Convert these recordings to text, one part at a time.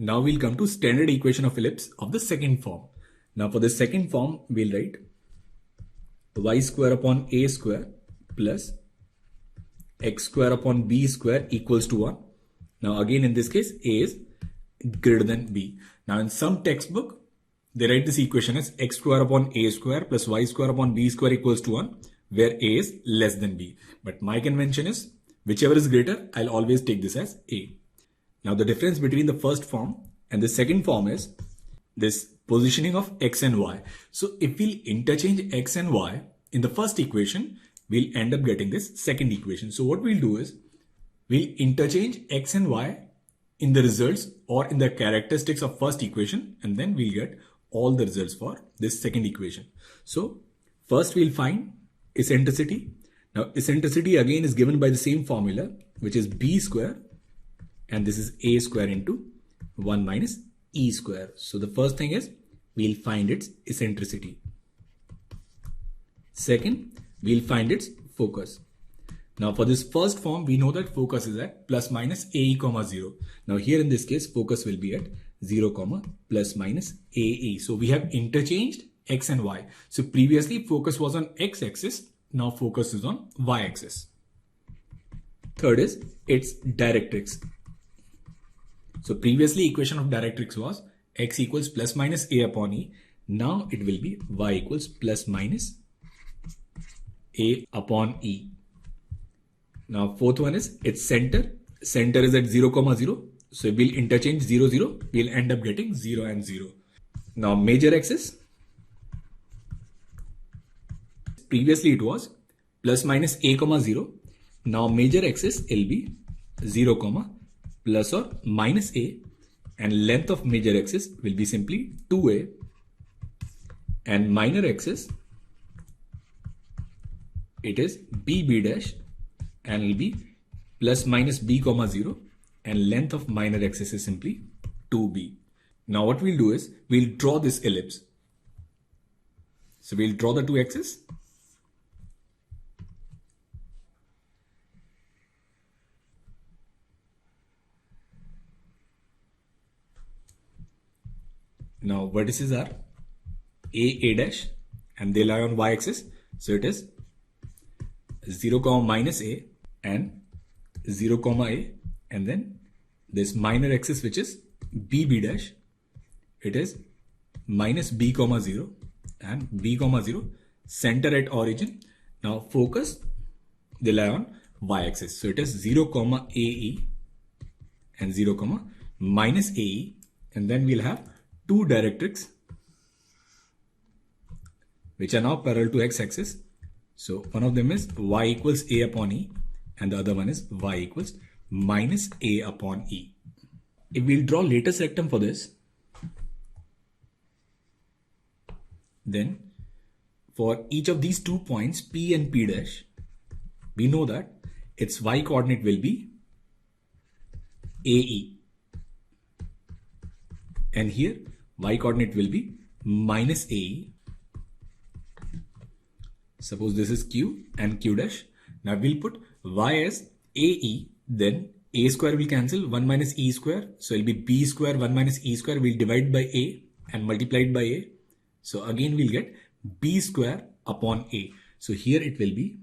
Now we'll come to standard equation of ellipse of the second form. Now for the second form, we'll write y square upon a square plus x square upon b square equals to 1. Now again in this case, a is greater than b. Now in some textbook, they write this equation as x square upon a square plus y square upon b square equals to 1, where a is less than b. But my convention is whichever is greater, I'll always take this as a. Now the difference between the first form and the second form is this positioning of x and y. So if we'll interchange x and y in the first equation, we'll end up getting this second equation. So what we'll do is we'll interchange x and y in the results or in the characteristics of first equation, and then we'll get all the results for this second equation. So first we'll find eccentricity. Now eccentricity again is given by the same formula, which is b square, and this is a square into 1 minus e square. So the first thing is we'll find its eccentricity. Second, we'll find its focus. Now for this first form, we know that focus is at plus minus ae comma 0. Now here in this case, focus will be at 0 comma plus minus ae. So we have interchanged x and y. So previously focus was on x axis. Now focus is on y axis. Third is its directrix. So previously equation of directrix was x equals plus minus a upon e. Now it will be y equals plus minus a upon e. Now fourth one is its center. Center is at 0 comma 0. So we'll interchange 0 0. We'll end up getting 0 and 0. Now major axis. Previously it was plus minus a comma 0. Now major axis will be 0 comma plus or minus a, and length of major axis will be simply 2a, and minor axis it is b dash, and will be plus minus b comma 0, and length of minor axis is simply 2b. Now what we'll do is we'll draw this ellipse. So we'll draw the two axes. Now vertices are a dash, and they lie on y axis. So it is 0 comma minus a and 0 comma a, and then this minor axis which is b dash, it is minus b comma 0 and b comma 0, center at origin. Now focus, they lie on y axis. So it is 0 comma ae and 0 comma minus ae, and then we'll have two directrix which are now parallel to x-axis. So one of them is y equals a upon e, and the other one is y equals minus a upon e. If we'll draw latest rectum for this, then for each of these 2 points p and p dash, we know that its y coordinate will be ae, and here y coordinate will be minus ae. Suppose this is q and q dash. Now we'll put y as ae, then a square will cancel, 1 minus e square. So it'll be b square 1 minus e square. We'll divide by a and multiply it by a. So again we'll get b square upon a. So here it will be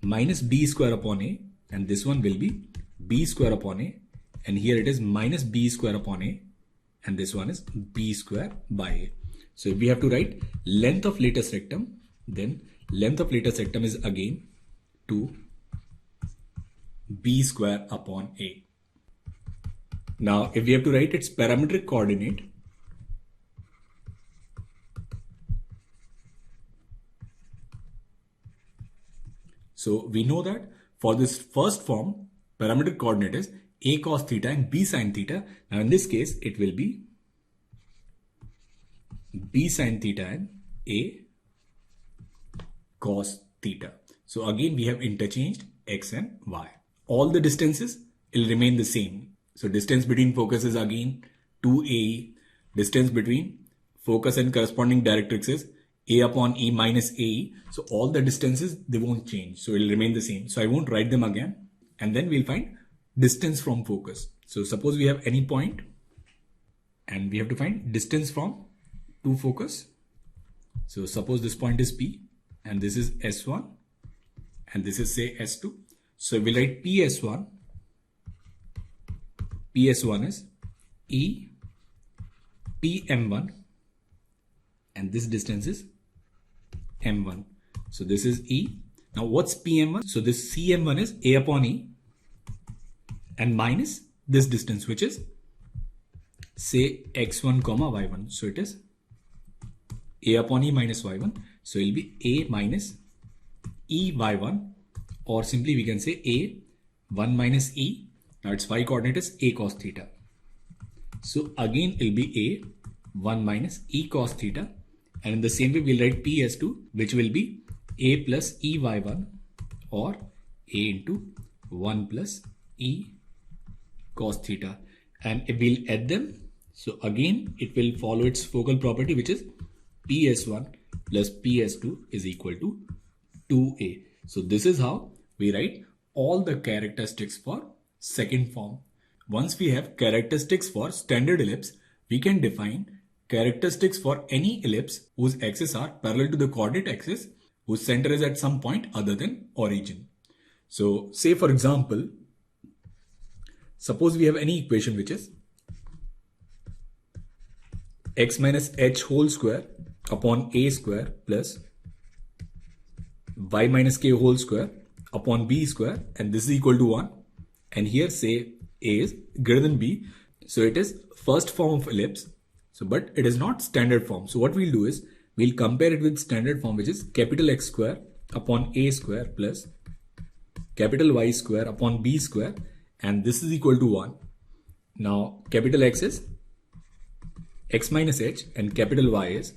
minus b square upon a, and this one will be b square upon a, and here it is minus b square upon a, and this one is b square by a. So if we have to write length of latest rectum, then length of latest rectum is again 2 b square upon a. Now if we have to write its parametric coordinate, so we know that for this first form, parametric coordinate is a cos theta and b sin theta. Now in this case, it will be b sin theta and a cos theta. So again, we have interchanged x and y. All the distances will remain the same. So distance between focus is again 2ae. Distance between focus and corresponding directrix is a upon e minus ae. So all the distances, they won't change. So it will remain the same. So I won't write them again. And then we'll find distance from focus. So suppose we have any point and we have to find distance from two focus. So suppose this point is P and this is S1 and this is say S2. So we'll write PS1. PS1 is E PM1 and this distance is M1. So this is E. Now what's PM1? So this CM1 is A upon E and minus this distance, which is say X1 comma Y1. So it is A upon E minus Y1. So it will be A minus E Y1, or simply we can say A 1 minus E. Now its Y coordinate is A cos theta. So again it will be A 1 minus E cos theta. And in the same way we'll write PS2, which will be A plus E Y1 or A into 1 plus E cos theta. And if we'll add them, so again it will follow its focal property, which is PS1 plus PS2 is equal to 2A. So this is how we write all the characteristics for second form. Once we have characteristics for standard ellipse, we can define characteristics for any ellipse whose axes are parallel to the coordinate axis, whose center is at some point other than origin. So say for example, suppose we have any equation which is x minus h whole square upon a square plus y minus k whole square upon b square, and this is equal to 1. And here say a is greater than b. So it is first form of ellipse. So but it is not standard form. So what we'll do is we'll compare it with standard form, which is capital X square upon a square plus capital Y square upon b square, and this is equal to 1. Now capital X is x minus h and capital Y is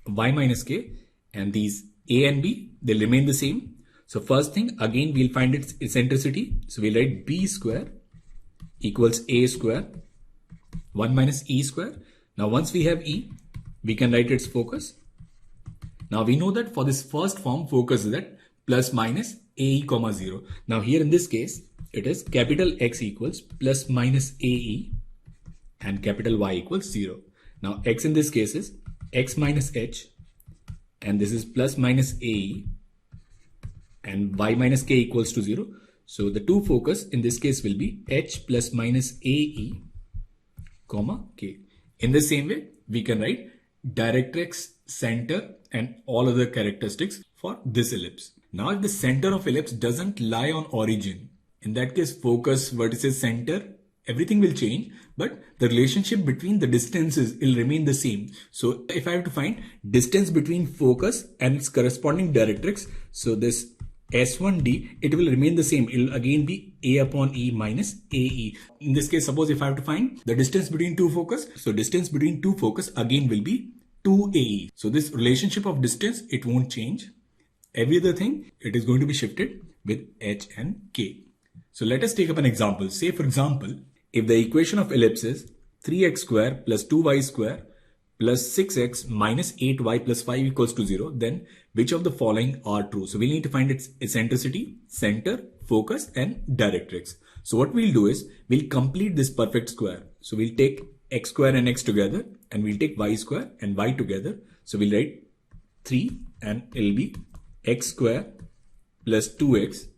y minus k, and these a and b, they remain the same. So first thing, again we'll find its eccentricity. So we'll write b square equals a square 1 minus e square. Now once we have e, we can write its focus. Now we know that for this first form, focus is at plus minus ae comma 0. Now here in this case, it is capital X equals plus minus ae and capital Y equals 0. Now x in this case is x minus h, and this is plus minus ae, and y minus k equals to 0. So the two focus in this case will be h plus minus ae comma k. In the same way, we can write directrix, center, and all other characteristics for this ellipse. Now if the center of ellipse doesn't lie on origin, in that case focus, vertices, center, everything will change, but the relationship between the distances will remain the same. So if I have to find distance between focus and its corresponding directrix, so this S1D, it will remain the same. It will again be A upon E minus AE. In this case, suppose if I have to find the distance between two focus, so distance between two focus again will be 2AE. So this relationship of distance, it won't change. Every other thing, it is going to be shifted with H and K. So let us take up an example. Say for example, if the equation of ellipse is 3x square plus 2y square plus 6x minus 8y plus 5 equals to 0, then which of the following are true? So we'll need to find its eccentricity, center, focus, and directrix. So what we'll do is we'll complete this perfect square. So we'll take x square and x together, and we'll take y square and y together. So we'll write 3 and it'll be x square plus 2x,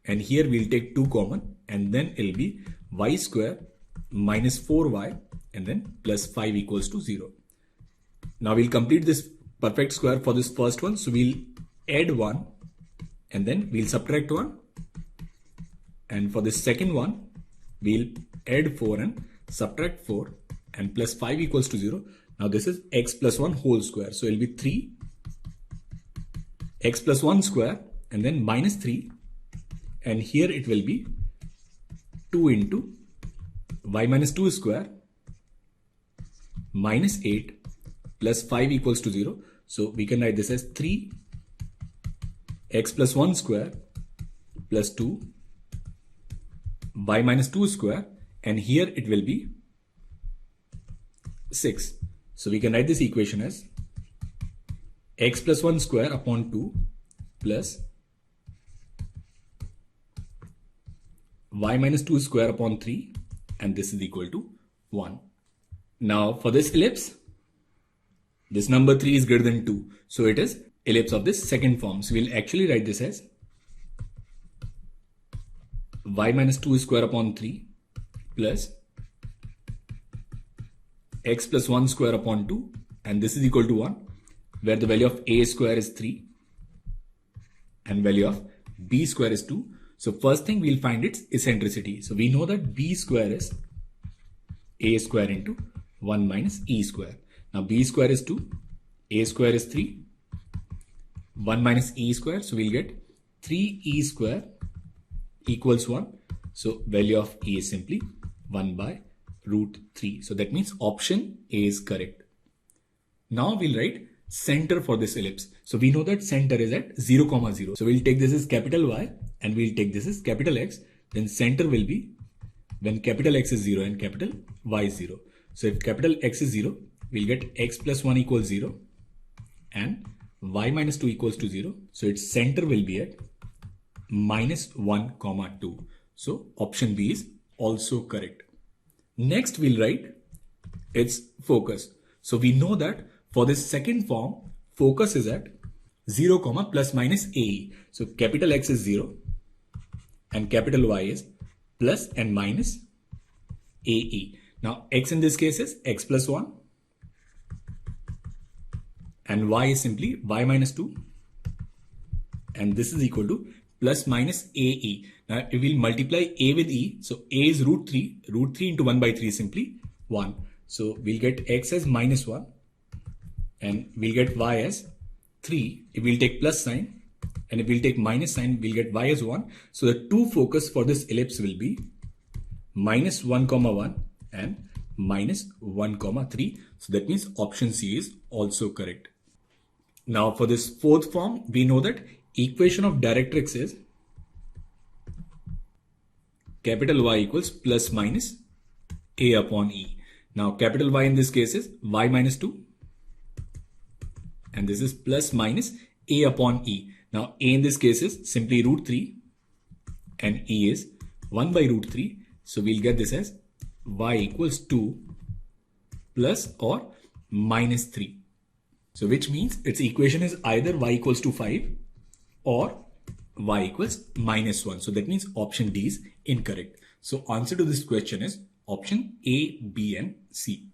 and here we'll take 2 common, and then it'll be y square minus 4y and then plus 5 equals to 0. Now we'll complete this perfect square for this first one. So we'll add 1 and then we'll subtract 1. And for this second one, we'll add 4 and subtract 4, and plus 5 equals to 0. Now this is x plus 1 whole square. So it'll be 3 x plus 1 square and then minus 3. And here it will be 2 into y minus 2 square minus 8 plus 5 equals to 0. So we can write this as 3 x plus 1 square plus 2 y minus 2 square, and here it will be 6. So we can write this equation as x plus 1 square upon 2 plus y minus 2 square upon 3, and this is equal to 1. Now for this ellipse, this number 3 is greater than 2. So it is ellipse of this second form. So we'll actually write this as y minus 2 square upon 3 plus x plus 1 square upon 2, and this is equal to 1, where the value of a square is 3 and value of b square is 2. So first thing, we'll find its eccentricity. So we know that b square is a square into 1 minus e square. Now b square is 2, a square is 3, 1 minus e square. So we'll get 3e square equals 1. So value of e is simply 1 by root 3. So that means option A is correct. Now we'll write center for this ellipse. So we know that center is at 0, 0. So we'll take this as capital Y and we'll take this as capital X. Then center will be when capital X is 0 and capital Y is 0. So if capital X is 0, we'll get x plus 1 equals 0 and y minus 2 equals to 0. So its center will be at minus 1, 2. So option B is also correct. Next we'll write its focus. So we know that for this second form, focus is at 0, plus minus AE. So capital X is 0 and capital Y is plus and minus AE. Now X in this case is x plus 1 and Y is simply y minus 2, and this is equal to plus minus AE. Now if we'll multiply A with E, so A is root 3 into 1 by 3 is simply 1. So we'll get X as minus 1 and we'll get Y as 3. If we'll take plus sign and if we'll take minus sign, we'll get Y as 1. So the two focus for this ellipse will be minus 1, 1 and minus 1, 3. So that means option C is also correct. Now for this fourth form, we know that equation of directrix is capital Y equals plus minus A upon E. Now capital Y in this case is y minus 2 and this is plus minus A upon E. Now A in this case is simply root 3 and E is 1 by root 3. So we'll get this as y equals 2 plus or minus 3. So which means its equation is either y equals to 5 or y equals minus 1. So that means option D is incorrect. So answer to this question is option A, B and C.